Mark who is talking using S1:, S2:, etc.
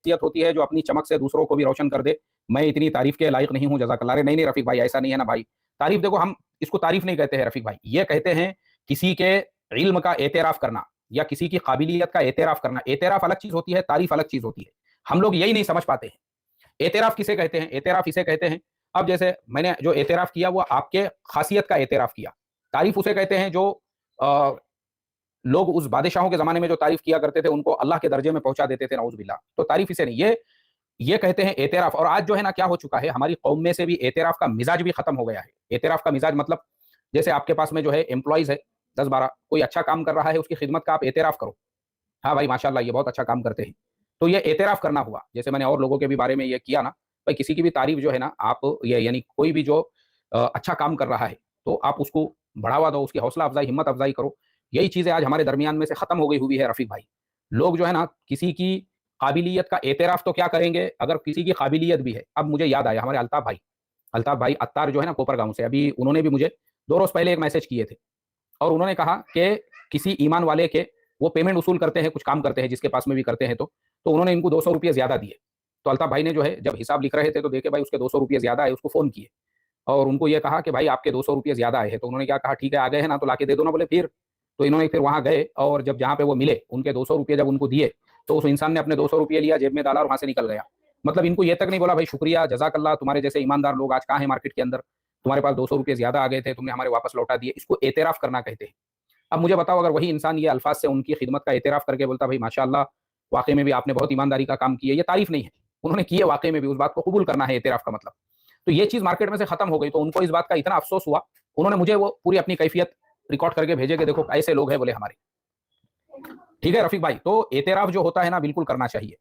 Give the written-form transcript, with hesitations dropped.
S1: शख्सियत होती है जो अपनी चमक से दूसरों को भी रोशन कर दे, मैं इतनी तारीफ के लायक नहीं हूं, जज़ाकल्लाह। अरे नहीं नहीं रफीक भाई, ऐसा नहीं है ना भाई। तारीफ देखो, हम इसको तारीफ नहीं कहते हैं रफीक भाई, ये कहते हैं किसी के इल्म का एतराफ करना या किसी की काबिलियत का एतराफ करना। एतराफ अलग चीज होती है, तारीफ अलग चीज होती है। हम लोग यही नहीं समझ पाते हैं। एतराफ किसे कहते हैं? एतराफ इसे कहते हैं, अब जैसे मैंने जो एतराफ किया वो आपके खासियत का एतराफ किया। तारीफ उसे कहते हैं जो लोग उस बादशाहों के ज़माने में जो तारीफ़ किया करते थे, उनको अल्लाह के दर्जे में पहुँचा देते थे, नाऊज़ बिल्लाह। तो तारीफ़ इसे नहीं, ये कहते हैं एतराफ़। और आज जो है ना, क्या हो चुका है, हमारी कौम में से भी एतराफ़ का मिज़ाज भी ख़त्म हो गया है। एतराफ़ का मिज़ाज मतलब, जैसे आपके पास में जो है एम्प्लॉइज़ है 10-12, कोई अच्छा काम कर रहा है, उसकी खिदमत का आप एतराफ़ करो। हाँ भाई, माशाअल्लाह, ये बहुत अच्छा काम करते हैं। तो ये एतराफ़ करना हुआ। जैसे मैंने और लोगों के भी बारे में ये किया ना, भाई किसी की भी तारीफ़ जो है ना, आप ये यानी कोई भी जो अच्छा काम कर रहा है, तो आप उसको बढ़ावा दो, उसकी हौसला अफ़ज़ाई, हिम्मत अफ़ज़ाई करो। यही चीज़ें आज हमारे दरमियान में से ख़त्म हो गई हुई है रफ़ीक भाई। लोग जो है ना, किसी की काबिलियत का एतराफ़ तो क्या करेंगे, अगर किसी की काबिलियत भी है। अब मुझे याद आया, हमारे अल्ताफ़ भाई अत्तार जो है ना, कोपर गाँव से, अभी उन्होंने भी मुझे 2 रोज़ पहले एक मैसेज किए थे और उन्होंने कहा कि किसी ईमान वाले के वो पेमेंट वसूल करते हैं, कुछ काम करते हैं, जिसके पास में भी करते हैं तो उन्होंने इनको ₹200 ज़्यादा दिए। तो अल्ताफ़ भाई ने जो है, जब हिसाब लिख रहे थे तो देखे भाई उसके ₹200 ज़्यादा आए, उसको फ़ोन किए और उनको ये कहा कि भाई आपके ₹200 ज़्यादा आए हैं। तो उन्होंने क्या कहा, ठीक है आ गए हैं ना, तो लाके दे दो ना। बोले फिर? तो इन्होंने फिर वहाँ गए और जब जहाँ पे वो मिले, उनके ₹200 जब उनको दिए, तो उस इंसान ने अपने ₹200 लिया, जेब में डाला और वहाँ से निकल गया। मतलब इनको ये तक नहीं बोला भाई शुक्रिया, जज़ाकल्लाह, तुम्हारे जैसे ईमानदार लोग आज कहाँ हैं मार्केट के अंदर, तुम्हारे पास ₹200 ज़्यादा आ गए थे, तुमने हमारे वापस लौटा दिए। इसको एतराफ़ करना कहते हैं। अब मुझे बताओ, अगर वही इंसान ये अल्फाज से उनकी खिदमत का एतराफ़ करके बोलता, भाई माशाअल्लाह, वाक़ई में भी आपने बहुत ईमानदारी का काम किया, ये तारीफ़ नहीं है। उन्होंने की है वाक़ई में भी, उस बात को कबूल करना है एतराफ़ का मतलब। तो ये चीज़ मार्केट में से खत्म हो गई, तो उनको इस बात का इतना अफ़सोस हुआ, उन्होंने मुझे वो पूरी अपनी कैफ़ियत रिकॉर्ड करके भेजे कि देखो ऐसे लोग हैं बोले हमारे। ठीक है रफ़ीक भाई, तो एतराफ़ जो होता है ना, बिल्कुल करना चाहिए।